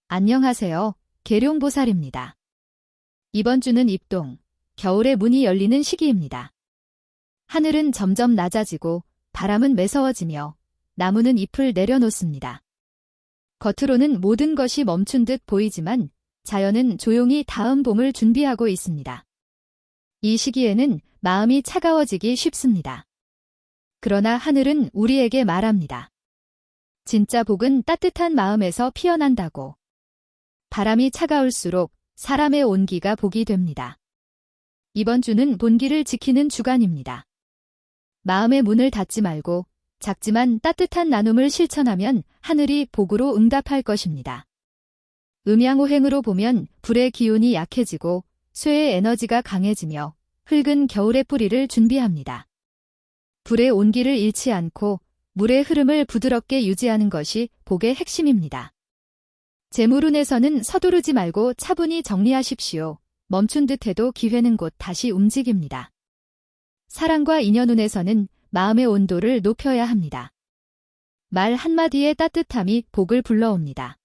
안녕하세요. 계룡보살입니다. 이번 주는 입동, 겨울의 문이 열리는 시기입니다. 하늘은 점점 낮아지고 바람은 매서워지며 나무는 잎을 내려놓습니다. 겉으로는 모든 것이 멈춘 듯 보이지만 자연은 조용히 다음 봄을 준비하고 있습니다. 이 시기에는 마음이 차가워지기 쉽습니다. 그러나 하늘은 우리에게 말합니다. 진짜 복은 따뜻한 마음에서 피어난다고. 바람이 차가울수록 사람의 온기가 복이 됩니다. 이번 주는 본기를 지키는 주간입니다. 마음의 문을 닫지 말고 작지만 따뜻한 나눔을 실천하면 하늘이 복으로 응답할 것입니다. 음양오행으로 보면 불의 기운이 약해지고 쇠의 에너지가 강해지며 흙은 겨울의 뿌리를 준비합니다. 불의 온기를 잃지 않고 물의 흐름을 부드럽게 유지하는 것이 복의 핵심입니다. 재물운에서는 서두르지 말고 차분히 정리하십시오. 멈춘 듯해도 기회는 곧 다시 움직입니다. 사랑과 인연운에서는 마음의 온도를 높여야 합니다. 말 한마디의 따뜻함이 복을 불러옵니다.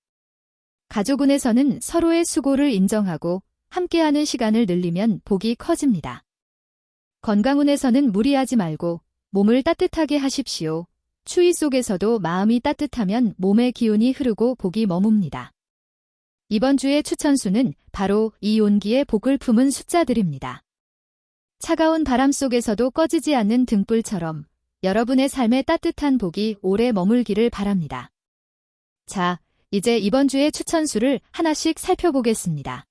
가족운에서는 서로의 수고를 인정하고 함께하는 시간을 늘리면 복이 커집니다. 건강운에서는 무리하지 말고 몸을 따뜻하게 하십시오. 추위 속에서도 마음이 따뜻하면 몸의 기운이 흐르고 복이 머뭅니다. 이번 주의 추천수는 바로 이 온기에 복을 품은 숫자들입니다. 차가운 바람 속에서도 꺼지지 않는 등불처럼 여러분의 삶에 따뜻한 복이 오래 머물기를 바랍니다. 자, 이제 이번 주의 추천수를 하나씩 살펴보겠습니다.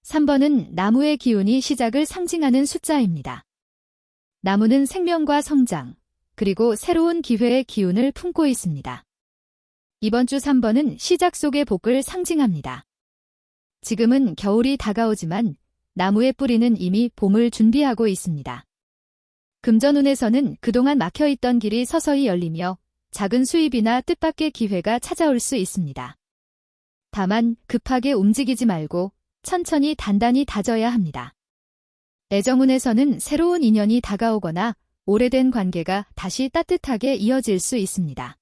3번은 나무의 기운이 시작을 상징하는 숫자입니다. 나무는 생명과 성장, 그리고 새로운 기회의 기운을 품고 있습니다. 이번 주 3번은 시작 속의 복을 상징합니다. 지금은 겨울이 다가오지만 나무의 뿌리는 이미 봄을 준비하고 있습니다. 금전운에서는 그동안 막혀있던 길이 서서히 열리며 작은 수입이나 뜻밖의 기회가 찾아올 수 있습니다. 다만 급하게 움직이지 말고 천천히 단단히 다져야 합니다. 애정운에서는 새로운 인연이 다가오거나 오래된 관계가 다시 따뜻하게 이어질 수 있습니다.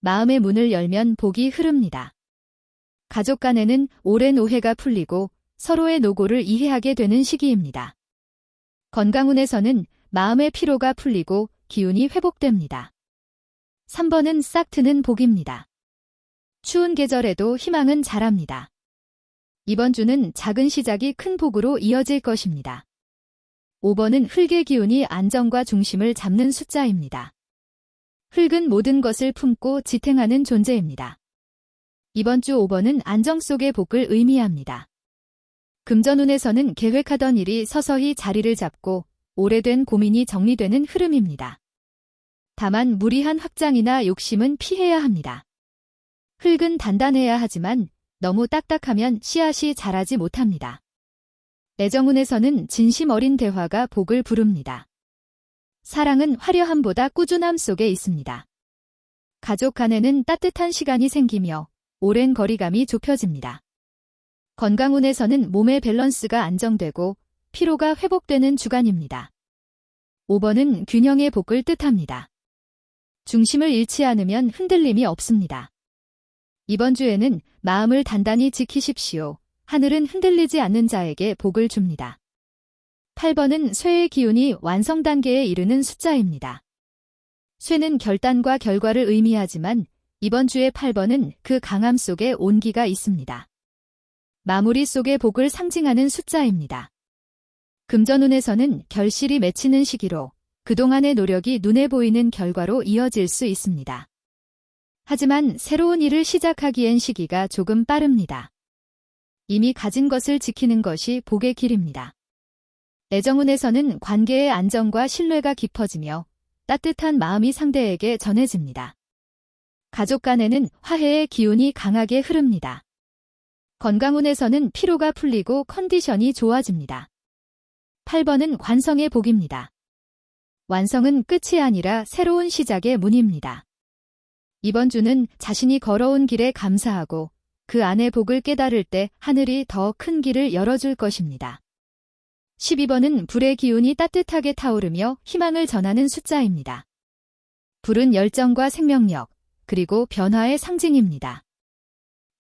마음의 문을 열면 복이 흐릅니다. 가족 간에는 오랜 오해가 풀리고 서로의 노고를 이해하게 되는 시기입니다. 건강운에서는 마음의 피로가 풀리고 기운이 회복됩니다. 3번은 싹 트는 복입니다. 추운 계절에도 희망은 자랍니다. 이번 주는 작은 시작이 큰 복으로 이어질 것입니다. 5번은 흙의 기운이 안정과 중심을 잡는 숫자입니다. 흙은 모든 것을 품고 지탱하는 존재입니다. 이번 주 5번은 안정 속의 복을 의미합니다. 금전운에서는 계획하던 일이 서서히 자리를 잡고 오래된 고민이 정리되는 흐름입니다. 다만 무리한 확장이나 욕심은 피해야 합니다. 흙은 단단해야 하지만 너무 딱딱하면 씨앗이 자라지 못합니다. 애정운에서는 진심 어린 대화가 복을 부릅니다. 사랑은 화려함보다 꾸준함 속에 있습니다. 가족 간에는 따뜻한 시간이 생기며 오랜 거리감이 좁혀집니다. 건강운에서는 몸의 밸런스가 안정되고 피로가 회복되는 주간입니다. 5번은 균형의 복을 뜻합니다. 중심을 잃지 않으면 흔들림이 없습니다. 이번 주에는 마음을 단단히 지키십시오. 하늘은 흔들리지 않는 자에게 복을 줍니다. 8번은 쇠의 기운이 완성 단계에 이르는 숫자입니다. 쇠는 결단과 결과를 의미하지만 이번 주의 8번은 그 강함 속에 온기가 있습니다. 마무리 속의 복을 상징하는 숫자입니다. 금전운에서는 결실이 맺히는 시기로 그동안의 노력이 눈에 보이는 결과로 이어질 수 있습니다. 하지만 새로운 일을 시작하기엔 시기가 조금 빠릅니다. 이미 가진 것을 지키는 것이 복의 길입니다. 애정운에서는 관계의 안정과 신뢰가 깊어지며 따뜻한 마음이 상대에게 전해집니다. 가족 간에는 화해의 기운이 강하게 흐릅니다. 건강운에서는 피로가 풀리고 컨디션이 좋아집니다. 8번은 관성의 복입니다. 완성은 끝이 아니라 새로운 시작의 문입니다. 이번 주는 자신이 걸어온 길에 감사하고 그 안의 복을 깨달을 때 하늘이 더 큰 길을 열어줄 것입니다. 12번은 불의 기운이 따뜻하게 타오르며 희망을 전하는 숫자입니다. 불은 열정과 생명력, 그리고 변화의 상징입니다.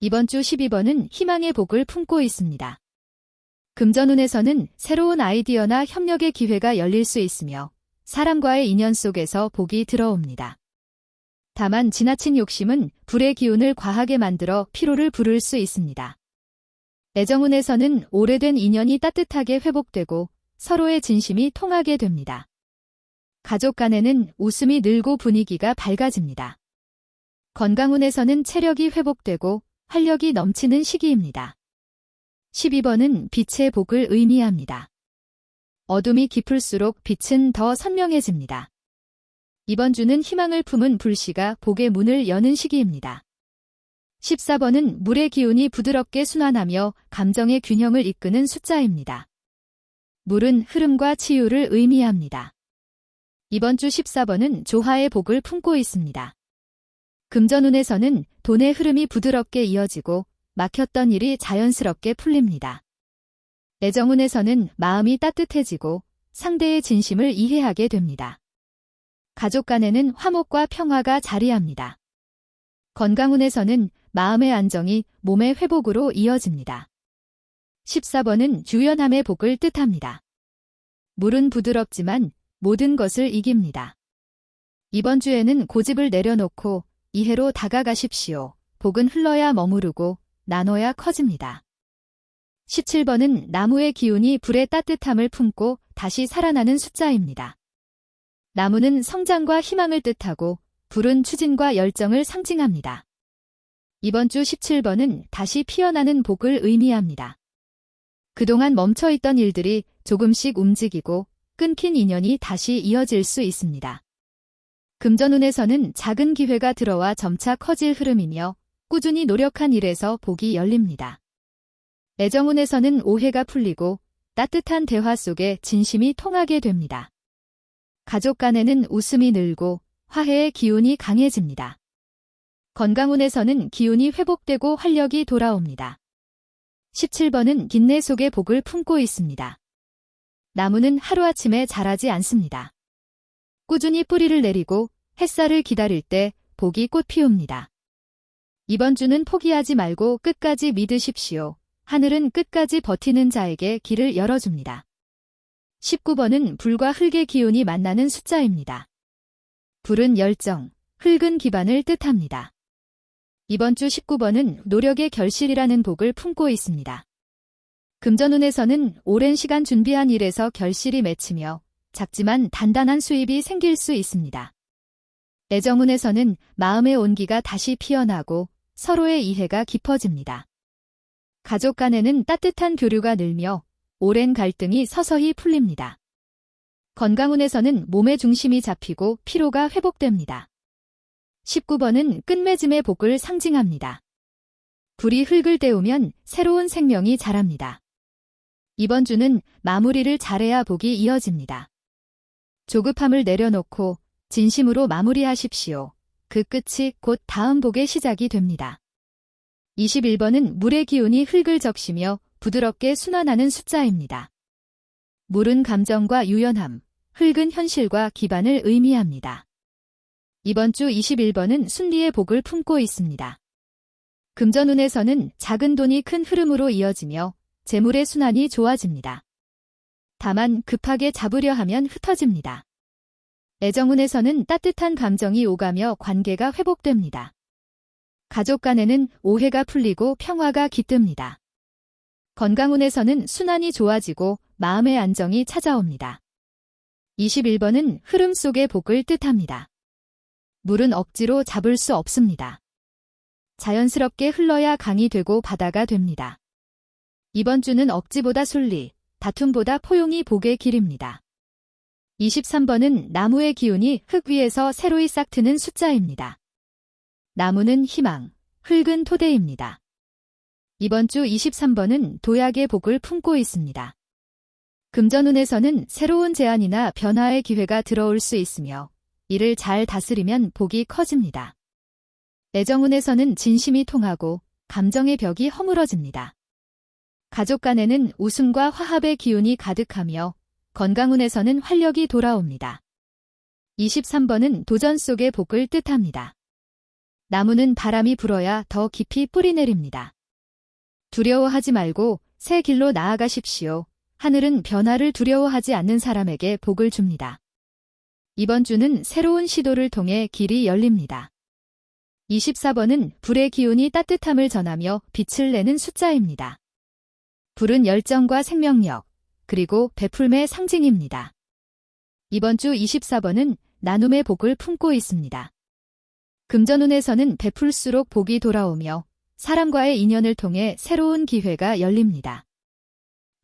이번 주 12번은 희망의 복을 품고 있습니다. 금전운에서는 새로운 아이디어나 협력의 기회가 열릴 수 있으며 사람과의 인연 속에서 복이 들어옵니다. 다만 지나친 욕심은 불의 기운을 과하게 만들어 피로를 부를 수 있습니다. 애정운에서는 오래된 인연이 따뜻하게 회복되고 서로의 진심이 통하게 됩니다. 가족 간에는 웃음이 늘고 분위기가 밝아집니다. 건강운에서는 체력이 회복되고 활력이 넘치는 시기입니다. 12번은 빛의 복을 의미합니다. 어둠이 깊을수록 빛은 더 선명해집니다. 이번 주는 희망을 품은 불씨가 복의 문을 여는 시기입니다. 14번은 물의 기운이 부드럽게 순환하며 감정의 균형을 이끄는 숫자입니다. 물은 흐름과 치유를 의미합니다. 이번 주 14번은 조화의 복을 품고 있습니다. 금전운에서는 돈의 흐름이 부드럽게 이어지고 막혔던 일이 자연스럽게 풀립니다. 애정운에서는 마음이 따뜻해지고 상대의 진심을 이해하게 됩니다. 가족 간에는 화목과 평화가 자리합니다. 건강운에서는 마음의 안정이 몸의 회복으로 이어집니다. 14번은 유연함의 복을 뜻합니다. 물은 부드럽지만 모든 것을 이깁니다. 이번 주에는 고집을 내려놓고 이해로 다가가십시오. 복은 흘러야 머무르고 나눠야 커집니다. 17번은 나무의 기운이 불의 따뜻함을 품고 다시 살아나는 숫자입니다. 나무는 성장과 희망을 뜻하고 불은 추진과 열정을 상징합니다. 이번 주 17번은 다시 피어나는 복을 의미합니다. 그동안 멈춰있던 일들이 조금씩 움직이고 끊긴 인연이 다시 이어질 수 있습니다. 금전운에서는 작은 기회가 들어와 점차 커질 흐름이며 꾸준히 노력한 일에서 복이 열립니다. 애정운에서는 오해가 풀리고 따뜻한 대화 속에 진심이 통하게 됩니다. 가족 간에는 웃음이 늘고 화해의 기운이 강해집니다. 건강운에서는 기운이 회복되고 활력이 돌아옵니다. 17번은 긴내 속에 복을 품고 있습니다. 나무는 하루아침에 자라지 않습니다. 꾸준히 뿌리를 내리고 햇살을 기다릴 때 복이 꽃 피웁니다. 이번 주는 포기하지 말고 끝까지 믿으십시오. 하늘은 끝까지 버티는 자에게 길을 열어줍니다. 19번은 불과 흙의 기운이 만나는 숫자입니다. 불은 열정, 흙은 기반을 뜻합니다. 이번 주 19번은 노력의 결실이라는 복을 품고 있습니다. 금전운에서는 오랜 시간 준비한 일에서 결실이 맺히며 작지만 단단한 수입이 생길 수 있습니다. 애정운에서는 마음의 온기가 다시 피어나고 서로의 이해가 깊어집니다. 가족 간에는 따뜻한 교류가 늘며 오랜 갈등이 서서히 풀립니다. 건강운에서는 몸의 중심이 잡히고 피로가 회복됩니다. 19번은 끝맺음의 복을 상징합니다. 불이 흙을 때우면 새로운 생명이 자랍니다. 이번 주는 마무리를 잘해야 복이 이어집니다. 조급함을 내려놓고 진심으로 마무리하십시오. 그 끝이 곧 다음 복의 시작이 됩니다. 21번은 물의 기운이 흙을 적시며 부드럽게 순환하는 숫자입니다. 물은 감정과 유연함, 흙은 현실과 기반을 의미합니다. 이번 주 21번은 순리의 복을 품고 있습니다. 금전운에서는 작은 돈이 큰 흐름으로 이어지며 재물의 순환이 좋아집니다. 다만 급하게 잡으려 하면 흩어집니다. 애정운에서는 따뜻한 감정이 오가며 관계가 회복됩니다. 가족 간에는 오해가 풀리고 평화가 깃듭니다. 건강운에서는 순환이 좋아지고 마음의 안정이 찾아옵니다. 21번은 흐름 속의 복을 뜻합니다. 물은 억지로 잡을 수 없습니다. 자연스럽게 흘러야 강이 되고 바다가 됩니다. 이번 주는 억지보다 순리, 다툼보다 포용이 복의 길입니다. 23번은 나무의 기운이 흙 위에서 새로이 싹트는 숫자입니다. 나무는 희망, 흙은 토대입니다. 이번 주 23번은 도약의 복을 품고 있습니다. 금전운에서는 새로운 제안이나 변화의 기회가 들어올 수 있으며 이를 잘 다스리면 복이 커집니다. 애정운에서는 진심이 통하고 감정의 벽이 허물어집니다. 가족 간에는 웃음과 화합의 기운이 가득하며 건강운에서는 활력이 돌아옵니다. 23번은 도전 속의 복을 뜻합니다. 나무는 바람이 불어야 더 깊이 뿌리내립니다. 두려워하지 말고 새 길로 나아가십시오. 하늘은 변화를 두려워하지 않는 사람에게 복을 줍니다. 이번 주는 새로운 시도를 통해 길이 열립니다. 24번은 불의 기운이 따뜻함을 전하며 빛을 내는 숫자입니다. 불은 열정과 생명력, 그리고 베풀매의 상징입니다. 이번 주 24번은 나눔의 복을 품고 있습니다. 금전운에서는 베풀수록 복이 돌아오며 사람과의 인연을 통해 새로운 기회가 열립니다.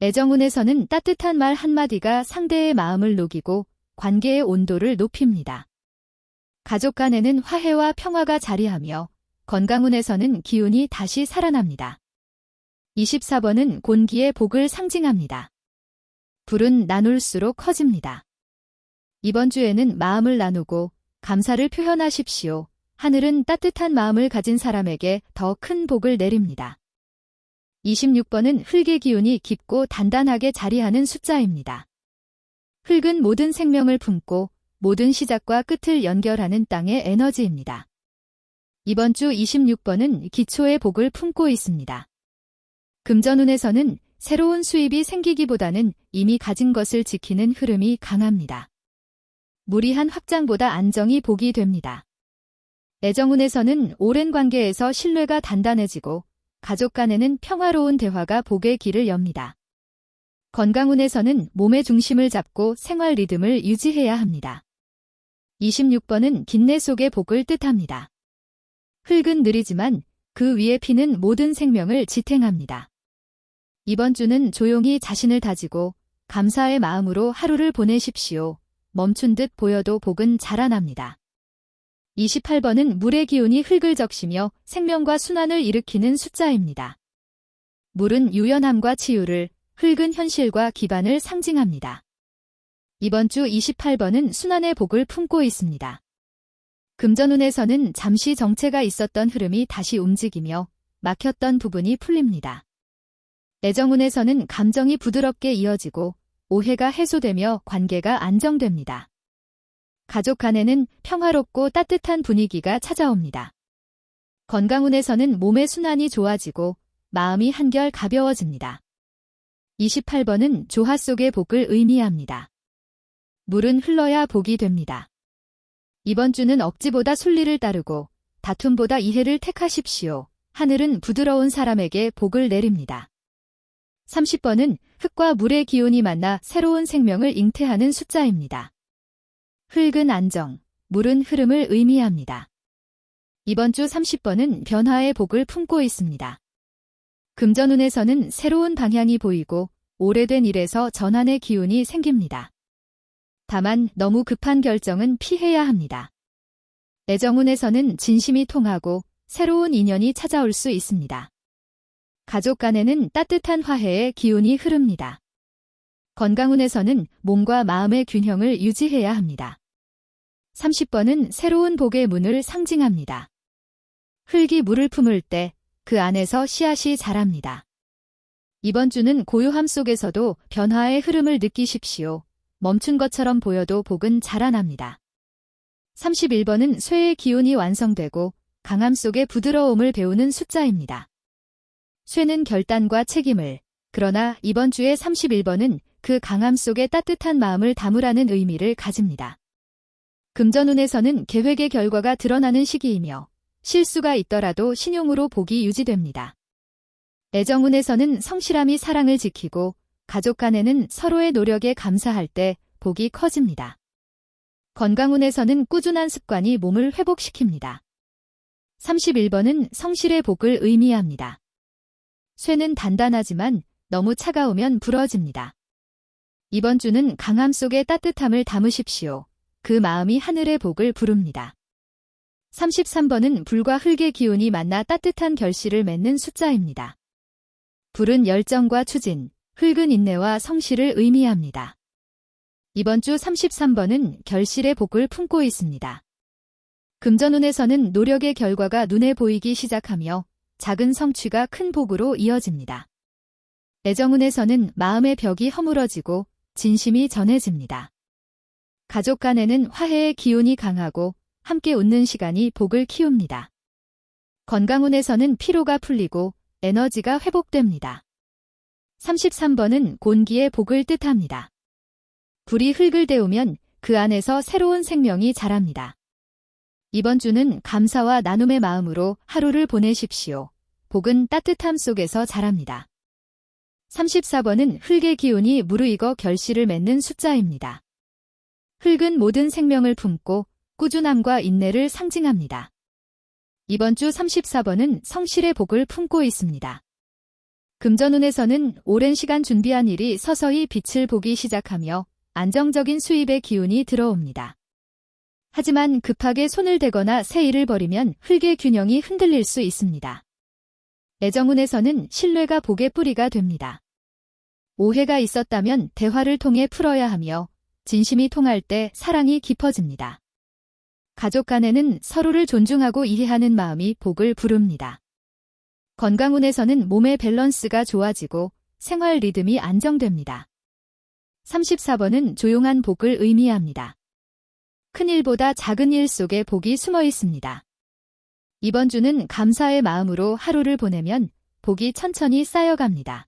애정운에서는 따뜻한 말 한마디가 상대의 마음을 녹이고 관계의 온도를 높입니다. 가족 간에는 화해와 평화가 자리하며 건강운에서는 기운이 다시 살아납니다. 24번은 곤기의 복을 상징합니다. 불은 나눌수록 커집니다. 이번 주에는 마음을 나누고 감사를 표현하십시오. 하늘은 따뜻한 마음을 가진 사람에게 더 큰 복을 내립니다. 26번은 흙의 기운이 깊고 단단하게 자리하는 숫자입니다. 흙은 모든 생명을 품고 모든 시작과 끝을 연결하는 땅의 에너지입니다. 이번 주 26번은 기초의 복을 품고 있습니다. 금전운에서는 새로운 수입이 생기기보다는 이미 가진 것을 지키는 흐름이 강합니다. 무리한 확장보다 안정이 복이 됩니다. 애정운에서는 오랜 관계에서 신뢰가 단단해지고 가족 간에는 평화로운 대화가 복의 길을 엽니다. 건강운에서는 몸의 중심을 잡고 생활 리듬을 유지해야 합니다. 26번은 긴내 속의 복을 뜻합니다. 흙은 느리지만 그 위에 피는 모든 생명을 지탱합니다. 이번 주는 조용히 자신을 다지고 감사의 마음으로 하루를 보내십시오. 멈춘 듯 보여도 복은 자라납니다. 28번은 물의 기운이 흙을 적시며 생명과 순환을 일으키는 숫자입니다. 물은 유연함과 치유를, 흙은 현실과 기반을 상징합니다. 이번 주 28번은 순환의 복을 품고 있습니다. 금전운에서는 잠시 정체가 있었던 흐름이 다시 움직이며 막혔던 부분이 풀립니다. 애정운에서는 감정이 부드럽게 이어지고 오해가 해소되며 관계가 안정됩니다. 가족 간에는 평화롭고 따뜻한 분위기가 찾아옵니다. 건강운에서는 몸의 순환이 좋아지고 마음이 한결 가벼워집니다. 28번은 조화 속의 복을 의미합니다. 물은 흘러야 복이 됩니다. 이번 주는 억지보다 순리를 따르고 다툼보다 이해를 택하십시오. 하늘은 부드러운 사람에게 복을 내립니다. 30번은 흙과 물의 기운이 만나 새로운 생명을 잉태하는 숫자입니다. 흙은 안정, 물은 흐름을 의미합니다. 이번 주 30번은 변화의 복을 품고 있습니다. 금전운에서는 새로운 방향이 보이고 오래된 일에서 전환의 기운이 생깁니다. 다만 너무 급한 결정은 피해야 합니다. 애정운에서는 진심이 통하고 새로운 인연이 찾아올 수 있습니다. 가족 간에는 따뜻한 화해의 기운이 흐릅니다. 건강운에서는 몸과 마음의 균형을 유지해야 합니다. 30번은 새로운 복의 문을 상징합니다. 흙이 물을 품을 때 그 안에서 씨앗이 자랍니다. 이번 주는 고요함 속에서도 변화의 흐름을 느끼십시오. 멈춘 것처럼 보여도 복은 자라납니다. 31번은 쇠의 기운이 완성되고 강함 속의 부드러움을 배우는 숫자입니다. 쇠는 결단과 책임을, 그러나 이번 주의 31번은 그 강함 속에 따뜻한 마음을 담으라는 의미를 가집니다. 금전운에서는 계획의 결과가 드러나는 시기이며 실수가 있더라도 신용으로 복이 유지됩니다. 애정운에서는 성실함이 사랑을 지키고 가족 간에는 서로의 노력에 감사할 때 복이 커집니다. 건강운에서는 꾸준한 습관이 몸을 회복시킵니다. 31번은 성실의 복을 의미합니다. 쇠는 단단하지만 너무 차가우면 부러집니다. 이번 주는 강함 속에 따뜻함을 담으십시오. 그 마음이 하늘의 복을 부릅니다. 33번은 불과 흙의 기운이 만나 따뜻한 결실을 맺는 숫자입니다. 불은 열정과 추진, 흙은 인내와 성실을 의미합니다. 이번 주 33번은 결실의 복을 품고 있습니다. 금전운에서는 노력의 결과가 눈에 보이기 시작하며 작은 성취가 큰 복으로 이어집니다. 애정운에서는 마음의 벽이 허물어지고 진심이 전해집니다. 가족 간에는 화해의 기운이 강하고 함께 웃는 시간이 복을 키웁니다. 건강운에서는 피로가 풀리고 에너지가 회복됩니다. 33번은 곤기의 복을 뜻합니다. 불이 흙을 데우면 그 안에서 새로운 생명이 자랍니다. 이번 주는 감사와 나눔의 마음으로 하루를 보내십시오. 복은 따뜻함 속에서 자랍니다. 34번은 흙의 기운이 무르익어 결실을 맺는 숫자입니다. 흙은 모든 생명을 품고 꾸준함과 인내를 상징합니다. 이번 주 34번은 성실의 복을 품고 있습니다. 금전운에서는 오랜 시간 준비한 일이 서서히 빛을 보기 시작하며 안정적인 수입의 기운이 들어옵니다. 하지만 급하게 손을 대거나 새 일을 벌이면 흙의 균형이 흔들릴 수 있습니다. 애정운에서는 신뢰가 복의 뿌리가 됩니다. 오해가 있었다면 대화를 통해 풀어야 하며 진심이 통할 때 사랑이 깊어집니다. 가족 간에는 서로를 존중하고 이해하는 마음이 복을 부릅니다. 건강운에서는 몸의 밸런스가 좋아지고 생활 리듬이 안정됩니다. 34번은 조용한 복을 의미합니다. 큰 일보다 작은 일 속에 복이 숨어 있습니다. 이번 주는 감사의 마음으로 하루를 보내면 복이 천천히 쌓여갑니다.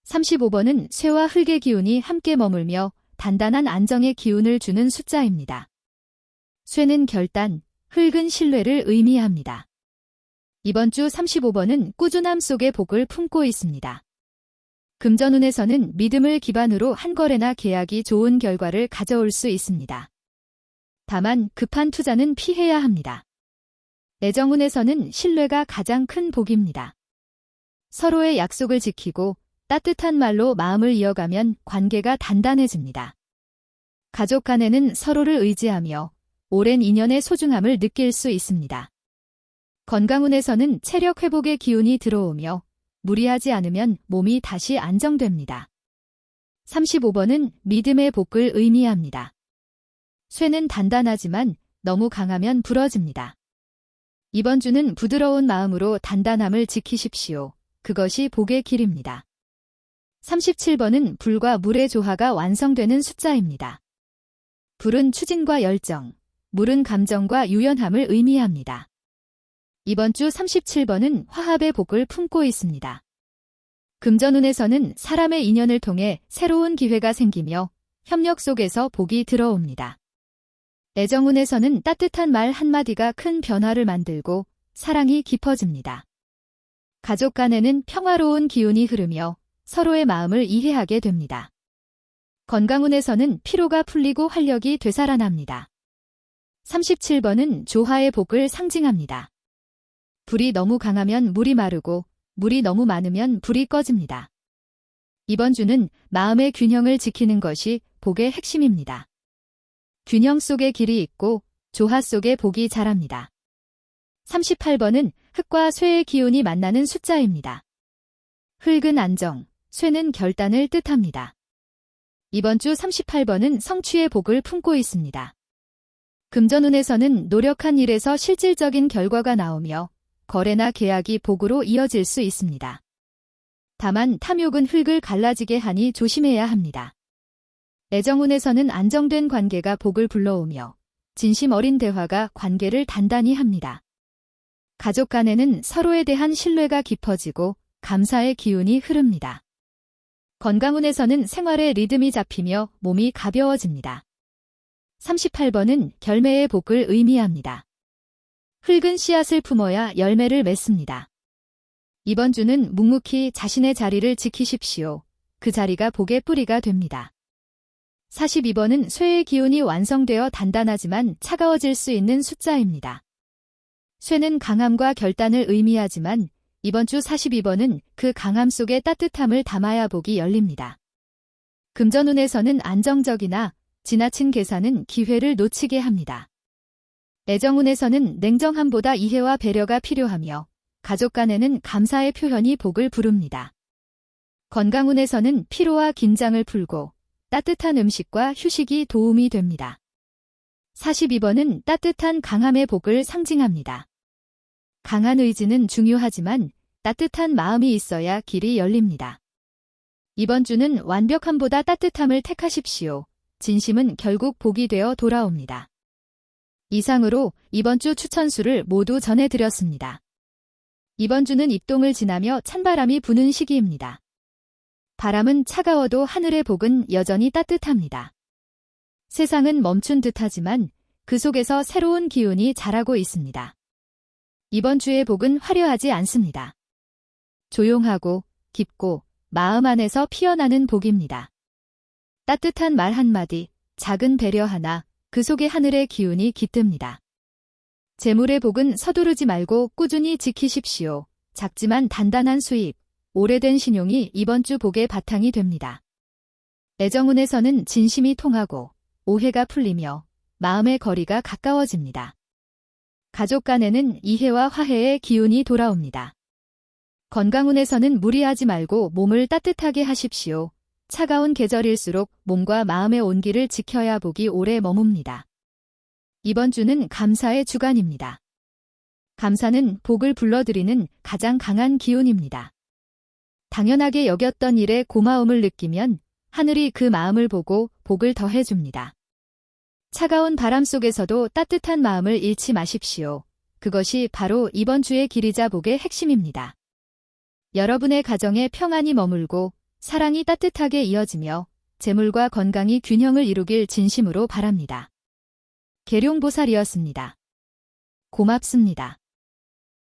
35번은 쇠와 흙의 기운이 함께 머물며 단단한 안정의 기운을 주는 숫자입니다. 쇠는 결단, 흙은 신뢰를 의미합니다. 이번 주 35번은 꾸준함 속에 복을 품고 있습니다. 금전운에서는 믿음을 기반으로 한 거래나 계약이 좋은 결과를 가져올 수 있습니다. 다만 급한 투자는 피해야 합니다. 애정운에서는 신뢰가 가장 큰 복입니다. 서로의 약속을 지키고 따뜻한 말로 마음을 이어가면 관계가 단단해집니다. 가족 간에는 서로를 의지하며 오랜 인연의 소중함을 느낄 수 있습니다. 건강운에서는 체력 회복의 기운이 들어오며 무리하지 않으면 몸이 다시 안정됩니다. 35번은 믿음의 복을 의미합니다. 쇠는 단단하지만 너무 강하면 부러집니다. 이번 주는 부드러운 마음으로 단단함을 지키십시오. 그것이 복의 길입니다. 37번은 불과 물의 조화가 완성되는 숫자입니다. 불은 추진과 열정, 물은 감정과 유연함을 의미합니다. 이번 주 37번은 화합의 복을 품고 있습니다. 금전운에서는 사람의 인연을 통해 새로운 기회가 생기며 협력 속에서 복이 들어옵니다. 애정운에서는 따뜻한 말 한마디가 큰 변화를 만들고 사랑이 깊어집니다. 가족 간에는 평화로운 기운이 흐르며 서로의 마음을 이해하게 됩니다. 건강운에서는 피로가 풀리고 활력이 되살아납니다. 37번은 조화의 복을 상징합니다. 불이 너무 강하면 물이 마르고 물이 너무 많으면 불이 꺼집니다. 이번 주는 마음의 균형을 지키는 것이 복의 핵심입니다. 균형 속에 길이 있고 조화 속에 복이 자랍니다. 38번은 흙과 쇠의 기운이 만나는 숫자입니다. 흙은 안정, 쇠는 결단을 뜻합니다. 이번 주 38번은 성취의 복을 품고 있습니다. 금전운에서는 노력한 일에서 실질적인 결과가 나오며 거래나 계약이 복으로 이어질 수 있습니다. 다만 탐욕은 흙을 갈라지게 하니 조심해야 합니다. 애정운에서는 안정된 관계가 복을 불러오며 진심 어린 대화가 관계를 단단히 합니다. 가족 간에는 서로에 대한 신뢰가 깊어지고 감사의 기운이 흐릅니다. 건강운에서는 생활의 리듬이 잡히며 몸이 가벼워집니다. 38번은 결매의 복을 의미합니다. 흙은 씨앗을 품어야 열매를 맺습니다. 이번 주는 묵묵히 자신의 자리를 지키십시오. 그 자리가 복의 뿌리가 됩니다. 42번은 쇠의 기운이 완성되어 단단하지만 차가워질 수 있는 숫자입니다. 쇠는 강함과 결단을 의미하지만 이번 주 42번은 그 강함 속에 따뜻함을 담아야 복이 열립니다. 금전운에서는 안정적이나 지나친 계산은 기회를 놓치게 합니다. 애정운에서는 냉정함보다 이해와 배려가 필요하며 가족 간에는 감사의 표현이 복을 부릅니다. 건강운에서는 피로와 긴장을 풀고 따뜻한 음식과 휴식이 도움이 됩니다. 42번은 따뜻한 강함의 복을 상징합니다. 강한 의지는 중요하지만 따뜻한 마음이 있어야 길이 열립니다. 이번 주는 완벽함보다 따뜻함을 택하십시오. 진심은 결국 복이 되어 돌아옵니다. 이상으로 이번 주 추천수를 모두 전해드렸습니다. 이번 주는 입동을 지나며 찬바람이 부는 시기입니다. 바람은 차가워도 하늘의 복은 여전히 따뜻합니다. 세상은 멈춘 듯하지만 그 속에서 새로운 기운이 자라고 있습니다. 이번 주의 복은 화려하지 않습니다. 조용하고 깊고 마음 안에서 피어나는 복입니다. 따뜻한 말 한마디, 작은 배려 하나, 그 속에 하늘의 기운이 깃듭니다. 재물의 복은 서두르지 말고 꾸준히 지키십시오. 작지만 단단한 수입, 오래된 신용이 이번 주 복의 바탕이 됩니다. 애정운에서는 진심이 통하고 오해가 풀리며 마음의 거리가 가까워집니다. 가족 간에는 이해와 화해의 기운이 돌아옵니다. 건강운에서는 무리하지 말고 몸을 따뜻하게 하십시오. 차가운 계절일수록 몸과 마음의 온기를 지켜야 복이 오래 머뭅니다. 이번 주는 감사의 주간입니다. 감사는 복을 불러들이는 가장 강한 기운입니다. 당연하게 여겼던 일에 고마움을 느끼면 하늘이 그 마음을 보고 복을 더해줍니다. 차가운 바람 속에서도 따뜻한 마음을 잃지 마십시오. 그것이 바로 이번 주의 길이자 복의 핵심입니다. 여러분의 가정에 평안이 머물고 사랑이 따뜻하게 이어지며 재물과 건강이 균형을 이루길 진심으로 바랍니다. 계룡보살이었습니다. 고맙습니다.